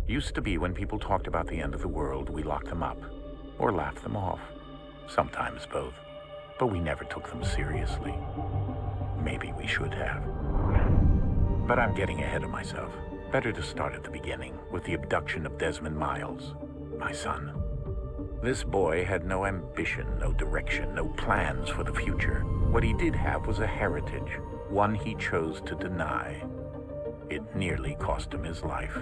Used to be when people talked about the end of the world, we locked them up, or laughed them off. Sometimes both. But we never took them seriously. Maybe we should have. But I'm getting ahead of myself. Better to start at the beginning, with the abduction of Desmond Miles, my son. This boy had no ambition, no direction, no plans for the future. What he did have was a heritage, one he chose to deny. It nearly cost him his life.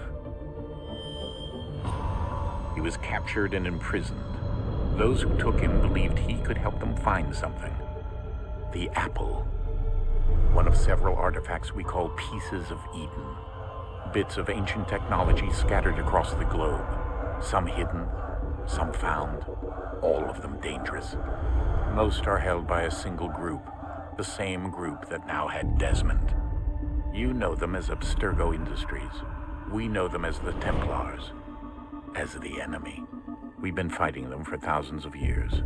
He was captured and imprisoned. Those who took him believed he could help them find something. The apple. One of several artifacts we call pieces of Eden. Bits of ancient technology scattered across the globe. Some hidden, some found, all of them dangerous. Most are held by a single group, the same group that now had Desmond. You know them as Abstergo Industries. We know them as the Templars, as the enemy. We've been fighting them for thousands of years,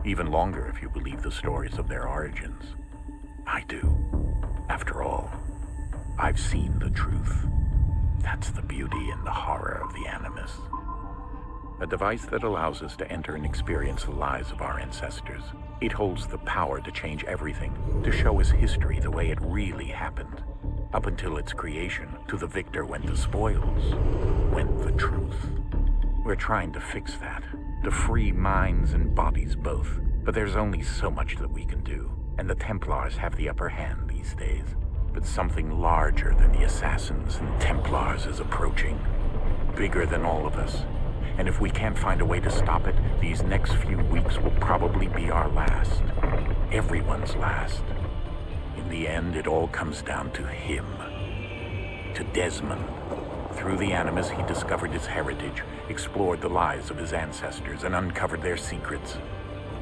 even longer if you believe the stories of their origins. I do. After all, I've seen the truth. That's the beauty and the horror of the Animus. A device that allows us to enter and experience the lives of our ancestors. It holds the power to change everything, to show us history the way it really happened. Up until its creation, to the victor went the spoils, went the truth. We're trying to fix that, to free minds and bodies both. But there's only so much that we can do, and the Templars have the upper hand these days. But something larger than the Assassins and Templars is approaching, bigger than all of us. And if we can't find a way to stop it, these next few weeks will probably be our last. Everyone's last. In the end, it all comes down to him. To Desmond. Through the Animus, he discovered his heritage, explored the lives of his ancestors, and uncovered their secrets.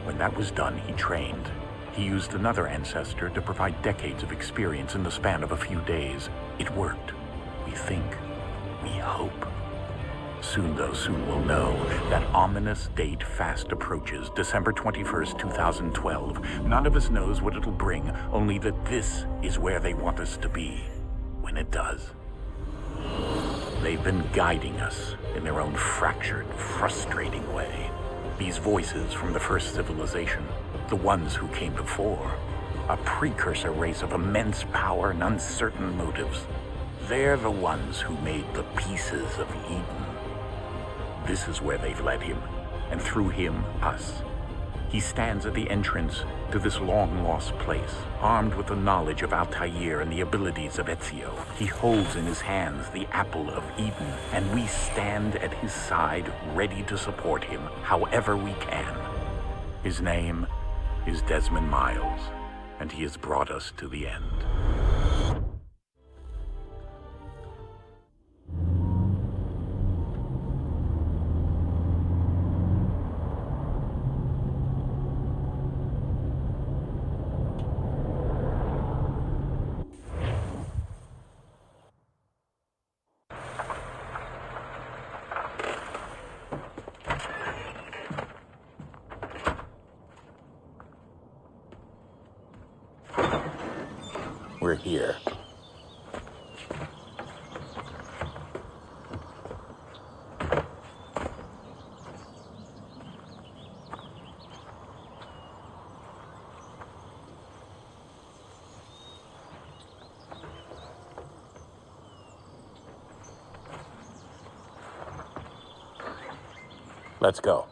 When that was done, he trained. He used another ancestor to provide decades of experience in the span of a few days. It worked. We think. We hope. Soon, though, soon we'll know. That ominous date fast approaches, December 21st, 2012. None of us knows what it'll bring, only that this is where they want us to be, when it does. They've been guiding us in their own fractured, frustrating way. These voices from the first civilization, the ones who came before, a precursor race of immense power and uncertain motives. They're the ones who made the pieces of Eden. This is where they've led him, and through him, us. He stands at the entrance to this long-lost place, armed with the knowledge of Altair and the abilities of Ezio. He holds in his hands the apple of Eden, and we stand at his side, ready to support him however we can. His name is Desmond Miles, and he has brought us to the end. We're here. Let's go.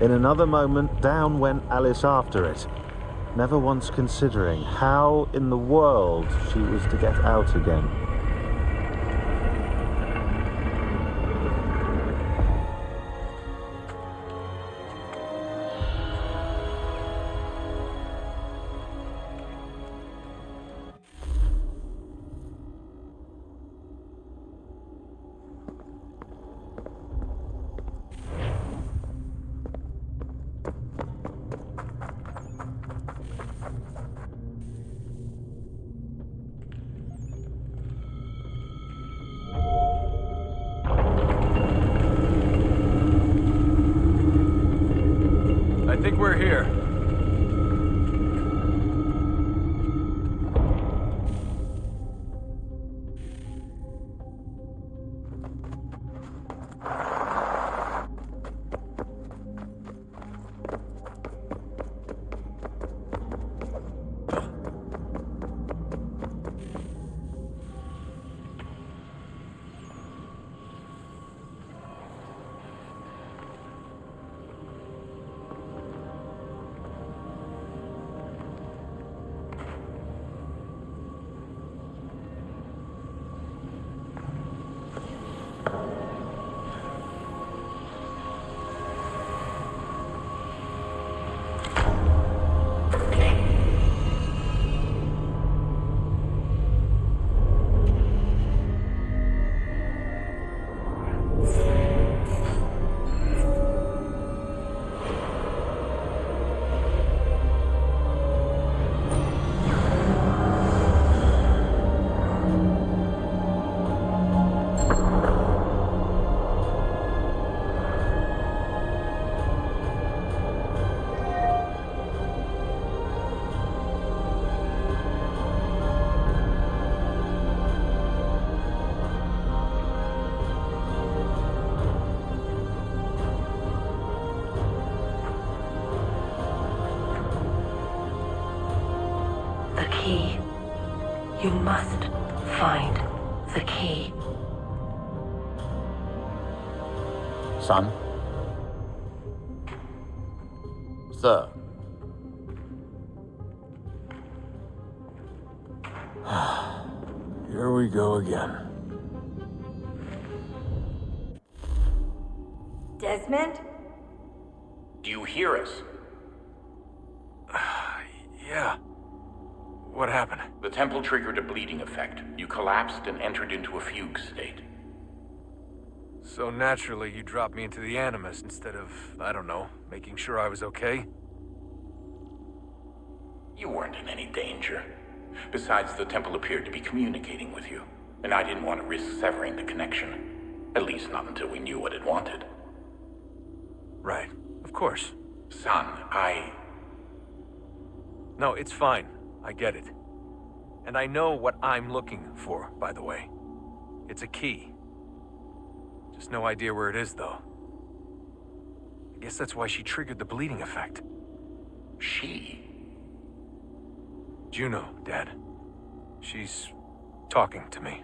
In another moment, down went Alice after it, never once considering how in the world she was to get out again. I think we're here. The key. You must find the key. Son? Sir. Here we go again. Desmond? Do you hear us? Yeah. What happened? The temple triggered a bleeding effect. You collapsed and entered into a fugue state. So naturally, you dropped me into the Animus instead of, I don't know, making sure I was okay? You weren't in any danger. Besides, the temple appeared to be communicating with you, and I didn't want to risk severing the connection. At least not until we knew what it wanted. Right. Of course. Son, No, it's fine. I get it. And I know what I'm looking for, by the way. It's a key. Just no idea where it is, though. I guess that's why she triggered the bleeding effect. She? Juno, Dad. She's talking to me.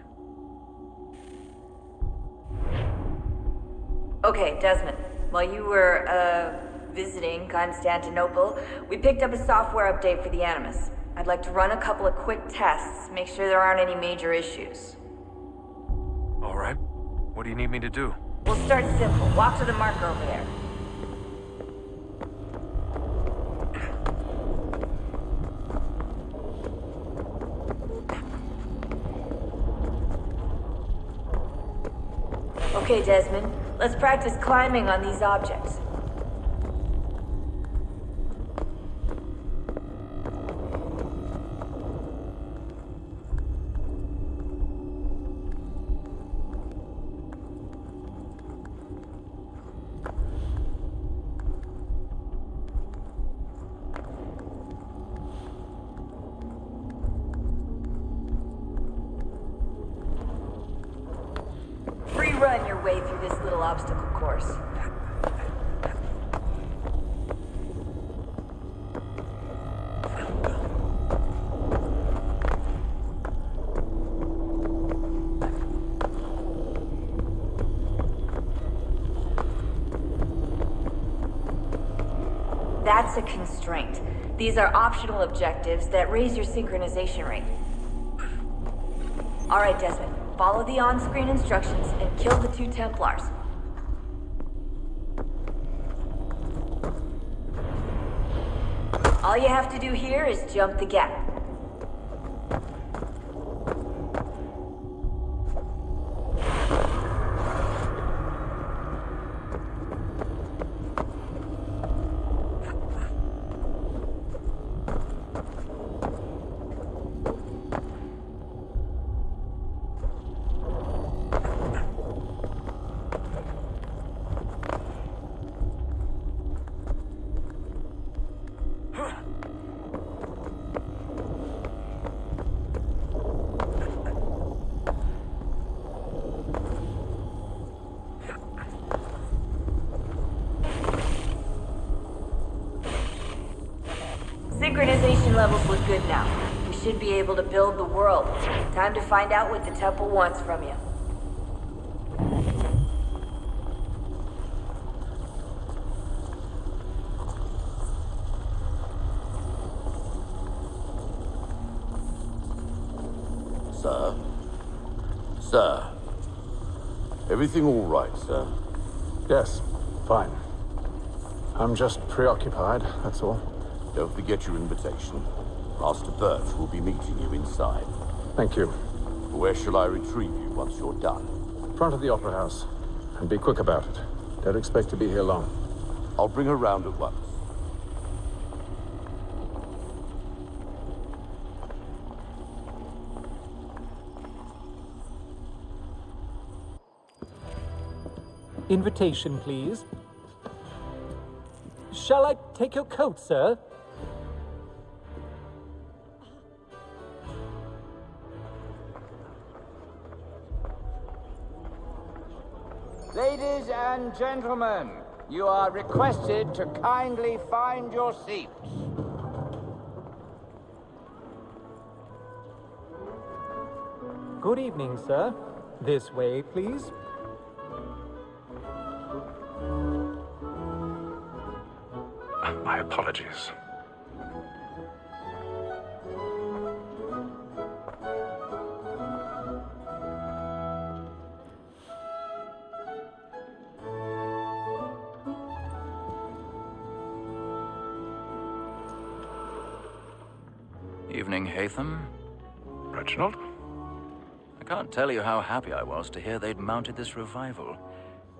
Okay, Desmond. While you were, visiting Constantinople, we picked up a software update for the Animus. I'd like to run a couple of quick tests, make sure there aren't any major issues. All right. What do you need me to do? We'll start simple. Walk to the marker over there. Okay, Desmond. Let's practice climbing on these objects. Free run your way through this little obstacle course. that's a constraint. These are optional objectives that raise your synchronization rate. Alright, Desmond. Follow the on-screen instructions and kill the 2 Templars. All you have to do here is jump the gap. Synchronization levels look good now. We should be able to build the world. Time to find out what the temple wants from you. Sir? Sir? Everything all right, sir? Yes, fine. I'm just preoccupied, that's all. Don't forget your invitation. Master Birch will be meeting you inside. Thank you. Where shall I retrieve you once you're done? Front of the Opera House. And be quick about it. Don't expect to be here long. I'll bring her round at once. Invitation, please. Shall I take your coat, sir? Ladies and gentlemen, you are requested to kindly find your seats. Good evening, sir. This way, please. My apologies. Evening, Hatham. Reginald? I can't tell you how happy I was to hear they'd mounted this revival.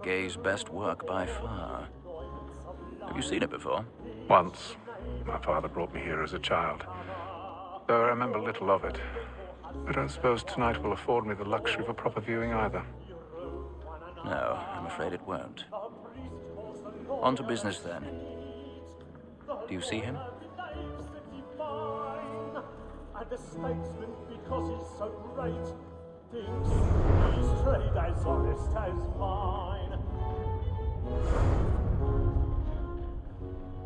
Gay's best work by far. Have you seen it before? Once. My father brought me here as a child. Though I remember little of it. I don't suppose tonight will afford me the luxury of a proper viewing either. No, I'm afraid it won't. On to business then. Do you see him? The statesman, because he's so great, thinks his trade as honest as mine.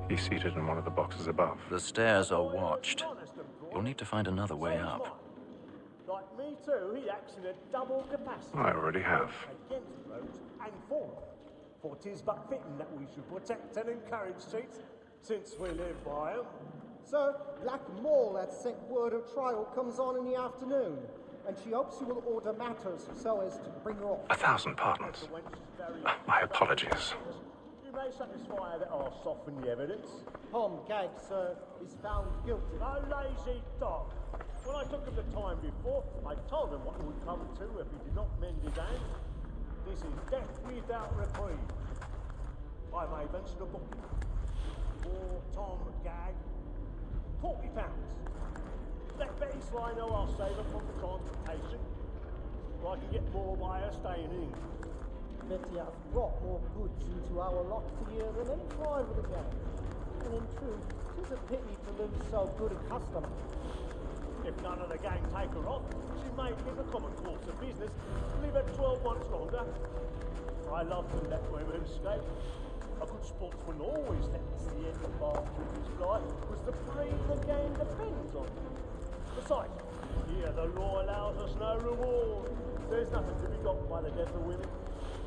He's seated in one of the boxes above. The stairs are watched. You'll need to find another way up. Like me too, he acts in a double capacity. I already have. Against roads and for them. For 'tis but fitting that we should protect and encourage streets, since we live by 'em. Sir, Black Mall had sent word of trial comes on in the afternoon, and she hopes you will order matters so as to bring her off. 1,000 pardons. My apologies. You may satisfy that I'll soften the evidence. Tom Gag, sir, is found guilty. A lazy dog. When I took him the time before, I told him what it would come to if he did not mend his hand. This is death without reprieve. I may mention a book. For Tom Gag. £40. Let Betty Sly know I'll save her from the transportation. Or I can get more by her staying in England. Betty hath brought more goods into our lot for year than any private of the gang. And in truth, 'tis a pity to lose so good a customer. If none of the gang take her off, she may give a common course of business, leave her 12 months longer. I love to let women escape. A good sportsman always lets the end of bar duties fly, because the breed the game depends on. Besides, here the law allows us no reward. There's nothing to be got by the death of women,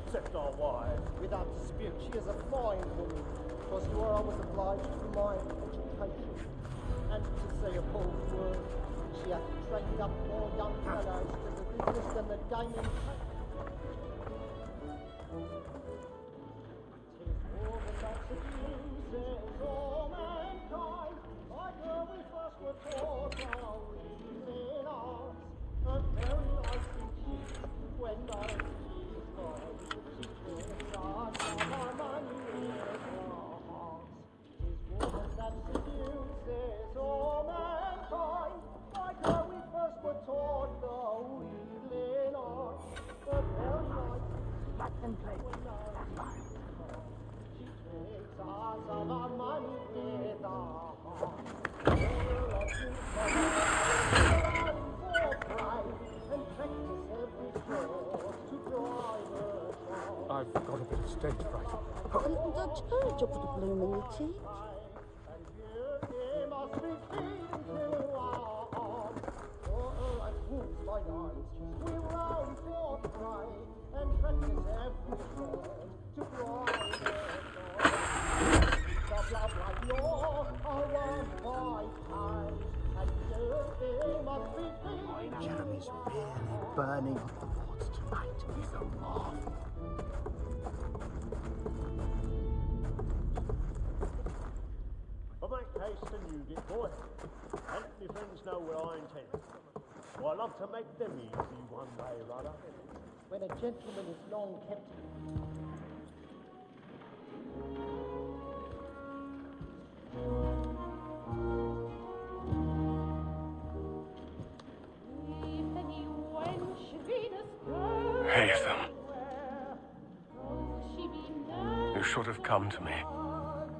except our wives. Without dispute, she is a fine woman. because you are always obliged to my education. And to say a bold word, she hath trained up more young fellows to the business than the gaming tech. Tis woman that seduces all mankind, like her we first were taught our reason arts, and very icy cheeks when I see mine, she twists us of our money with her hearts. Tis woman that seduces all mankind, like her we first were taught the wheedling arts, and very icy cheeks when I see mine, she twists us of our money with her hearts. I've got a bit of stage fright. The church will put a bloom in your cheek. Jeremy's really burning up the boards tonight. He's a marvel. I'll make haste and use it, boy. And let my friends know what I intend. Well, I'd love to make them easy one day or other. When a gentleman is long kept. Hatham. You should have come to me.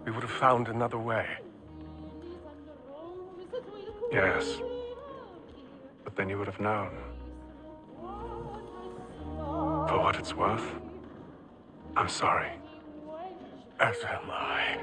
We would have found another way. Yes. But then you would have known. For what it's worth, I'm sorry. As am I.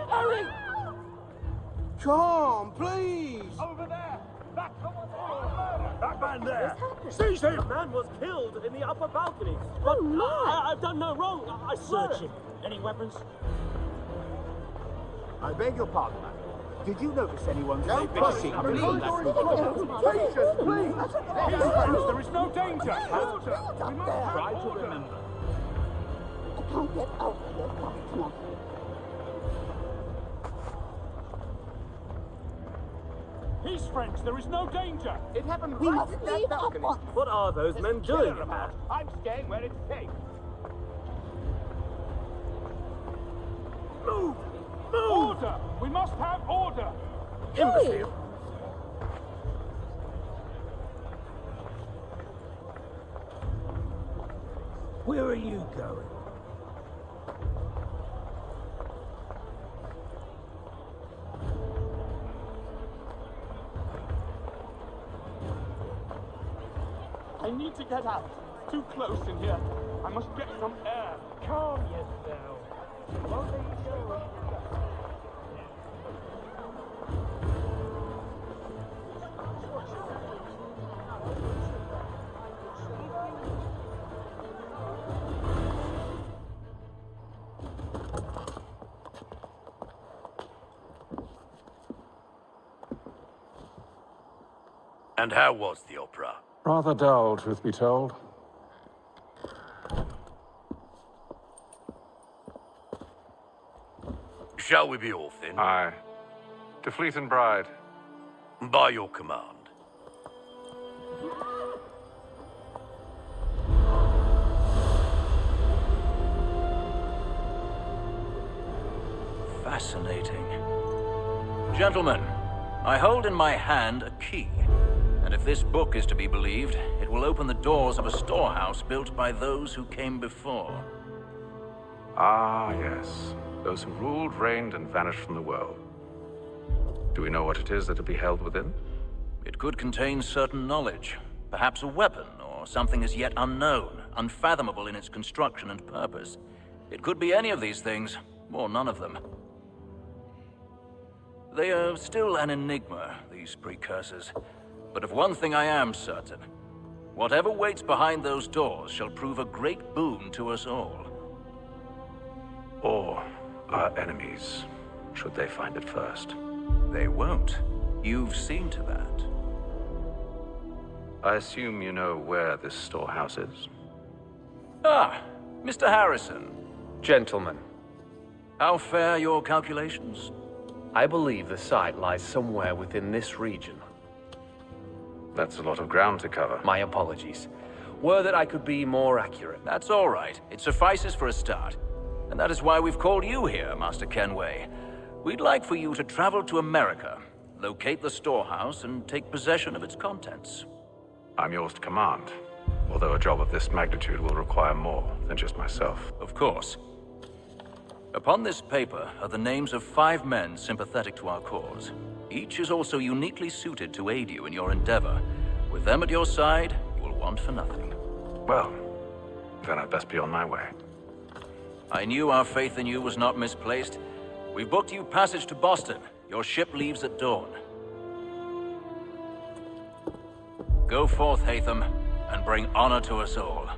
Hurry! Come, please! Over there! That man there! Seize him! The man was killed in the upper balcony. But I've done no wrong. I searched him. Any weapons? I beg your pardon, madam. Did you notice anyone's No pushing, please! Patience, please! There is no danger! We must try to remember. I can't get out of your car tonight. Peace, friends, there is no danger! It happened We right must in that leave balcony. at once. What are those men doing? I'm staying where it's safe. Move! Move! Order! We must have order! Imbecile! Where are you going? I need to get out. It's too close in here. I must get some air. Calm yourself. And how was the opera? Rather dull, truth be told. Shall we be off then? Aye. To Fleet and Bride. By your command. Fascinating. Gentlemen, I hold in my hand a key, and if this book is to be believed, it will open the doors of a storehouse built by those who came before. Ah, yes. Those who ruled, reigned, and vanished from the world. Do we know what it is that will be held within? It could contain certain knowledge, perhaps a weapon, or something as yet unknown, unfathomable in its construction and purpose. It could be any of these things, or none of them. They are still an enigma, these precursors. But of one thing I am certain. Whatever waits behind those doors shall prove a great boon to us all. Or our enemies, should they find it first. They won't. You've seen to that. I assume you know where this storehouse is? Ah, Mr. Harrison. Gentlemen, How fare your calculations? I believe the site lies somewhere within this region. That's a lot of ground to cover. My apologies. Were that I could be more accurate. That's all right. It suffices for a start. And that is why we've called you here, Master Kenway. We'd like for you to travel to America, locate the storehouse, and take possession of its contents. I'm yours to command, although a job of this magnitude will require more than just myself. Of course. Upon this paper are the names of 5 men sympathetic to our cause. Each is also uniquely suited to aid you in your endeavor. With them at your side, you will want for nothing. Well, then I'd best be on my way. I knew our faith in you was not misplaced. We've booked you passage to Boston. Your ship leaves at dawn. Go forth, Hatham, and bring honor to us all.